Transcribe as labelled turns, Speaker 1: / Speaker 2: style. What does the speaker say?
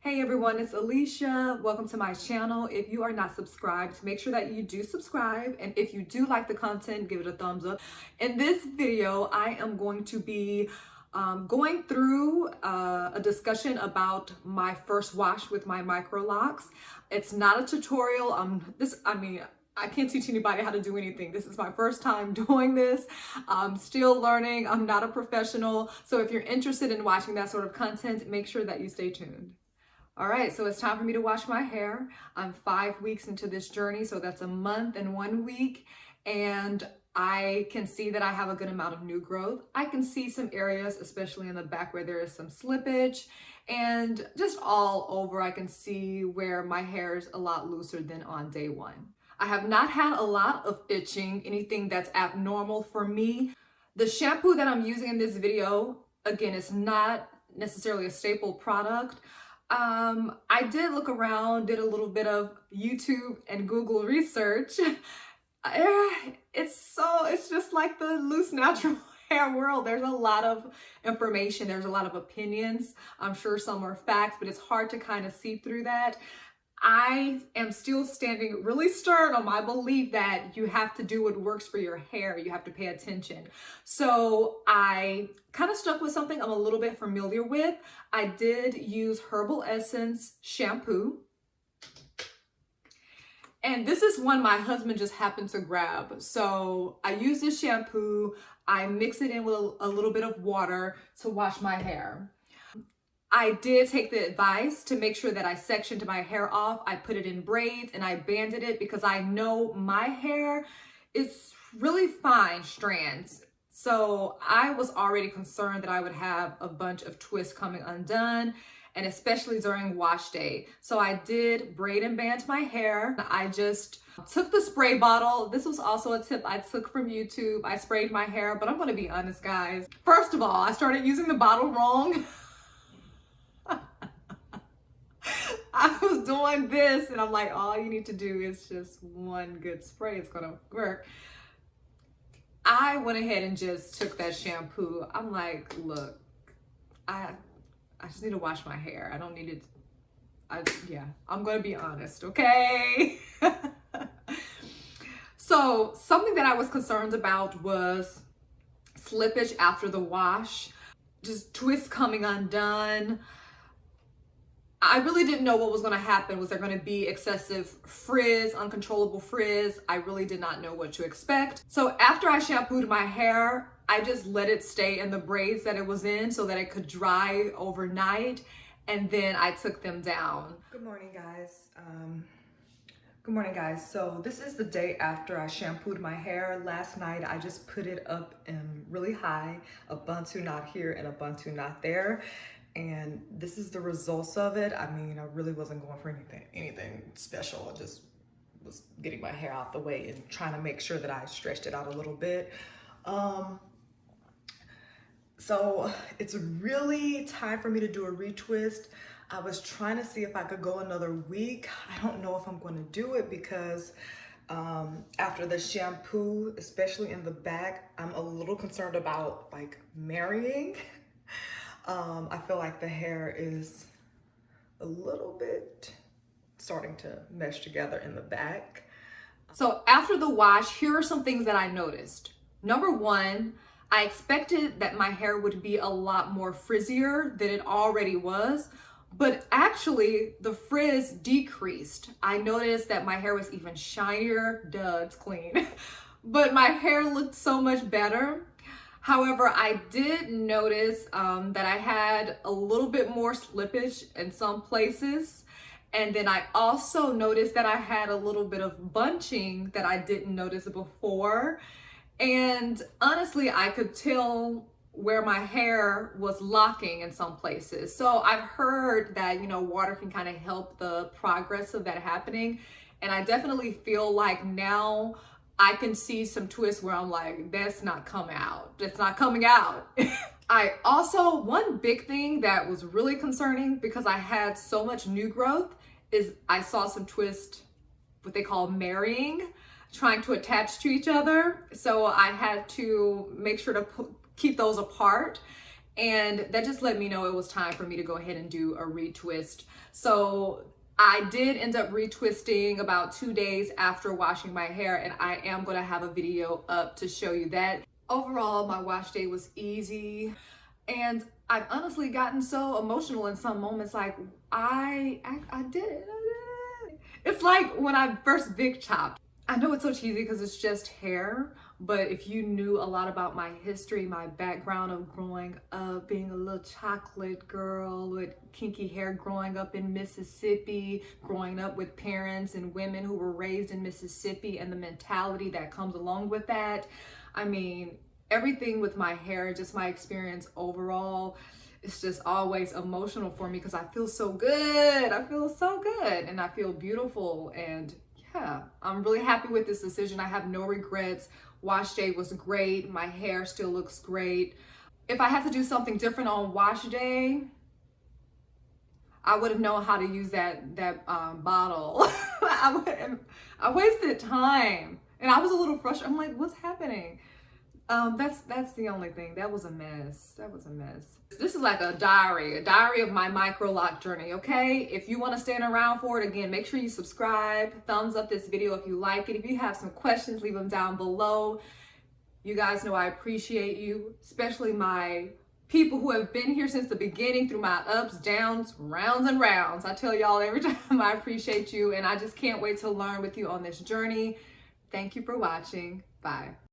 Speaker 1: Hey everyone, it's Alicia. Welcome to my channel. If you are not subscribed, make sure that you do subscribe. And if you do like the content, give it a thumbs up. In this video, I am going to be going through a discussion about my first wash with my Microlocs. It's not a tutorial. I can't teach anybody how to do anything. This is my first time doing this. I'm still learning. I'm not a professional. So if you're interested in watching that sort of content, make sure that you stay tuned. All right, so it's time for me to wash my hair. I'm 5 weeks into this journey, so that's a month and 1 week. And I can see that I have a good amount of new growth. I can see some areas, especially in the back where there is some slippage, and just all over I can see where my hair is a lot looser than on day one. I have not had a lot of itching, anything that's abnormal for me. The shampoo that I'm using in this video, again, is not necessarily a staple product. I did look around, did a little bit of YouTube and Google research. It's just like the loose natural hair world. There's a lot of information. There's a lot of opinions. I'm sure some are facts, but it's hard to kind of see through that. I am still standing really stern on my belief that you have to do what works for your hair. You have to pay attention. So I kind of stuck with something I'm a little bit familiar with. I did use Herbal Essence shampoo. And this is one my husband just happened to grab. So I use this shampoo. I mix it in with a little bit of water to wash my hair. I did take the advice to make sure that I sectioned my hair off. I put it in braids and I banded it because I know my hair is really fine strands. So I was already concerned that I would have a bunch of twists coming undone, and especially during wash day. So I did braid and band my hair. I just took the spray bottle. This was also a tip I took from YouTube. I sprayed my hair, but I'm gonna be honest, guys. First of all, I started using the bottle wrong. I was doing this and I'm like, all you need to do is just one good spray. It's gonna work. I went ahead and just took that shampoo. I'm like, look, I just need to wash my hair. I don't need it. I'm gonna be honest, okay? So something that I was concerned about was slippage after the wash, just twists coming undone. I really didn't know what was going to happen. Was there going to be excessive frizz, uncontrollable frizz? I really did not know what to expect. So after I shampooed my hair, I just let it stay in the braids that it was in so that it could dry overnight. And then I took them down.
Speaker 2: Good morning, guys. So this is the day after I shampooed my hair. Last night, I just put it up really high, a buntu knot here and a buntu knot there. And this is the results of it. I mean, I really wasn't going for anything special. I just was getting my hair out the way and trying to make sure that I stretched it out a little bit. So it's really time for me to do a retwist. I was trying to see if I could go another week. I don't know if I'm going to do it because after the shampoo, especially in the back, I'm a little concerned about like marrying. I feel like the hair is a little bit starting to mesh together in the back.
Speaker 1: So after the wash, here are some things that I noticed. Number one, I expected that my hair would be a lot more frizzier than it already was, but actually the frizz decreased. I noticed that my hair was even shinier. Duh, it's clean. But my hair looked so much better. However, I did notice that I had a little bit more slippage in some places. And then I also noticed that I had a little bit of bunching that I didn't notice before. And honestly, I could tell where my hair was locking in some places. So I've heard that, water can kind of help the progress of that happening. And I definitely feel like now I can see some twists where I'm like, that's not coming out. That's not coming out. One big thing that was really concerning because I had so much new growth is I saw some twists, what they call marrying, trying to attach to each other. So I had to make sure to keep those apart. And that just let me know it was time for me to go ahead and do a retwist. So I did end up retwisting about 2 days after washing my hair, and I am going to have a video up to show you that. Overall, my wash day was easy, and I've honestly gotten so emotional in some moments, like I did it. It's like when I first Vic chopped. I know it's so cheesy because it's just hair, but if you knew a lot about my history, my background of growing up, being a little chocolate girl with kinky hair, growing up in Mississippi, growing up with parents and women who were raised in Mississippi, and the mentality that comes along with that. I mean, everything with my hair, just my experience overall, it's just always emotional for me because I feel so good. I feel so good and I feel beautiful. And yeah, I'm really happy with this decision. I have no regrets. Wash day was great. My hair still looks great. If I had to do something different on wash day, I would have known how to use that bottle. I wasted time and I was a little frustrated. I'm like, what's happening? That's the only thing. That was a mess. That was a mess. This is like a diary of my Microloc journey, okay? If you want to stand around for it, again, make sure you subscribe, thumbs up this video if you like it. If you have some questions, leave them down below. You guys know I appreciate you, especially my people who have been here since the beginning through my ups, downs, rounds and rounds. I tell y'all every time I appreciate you, and I just can't wait to learn with you on this journey. Thank you for watching. Bye.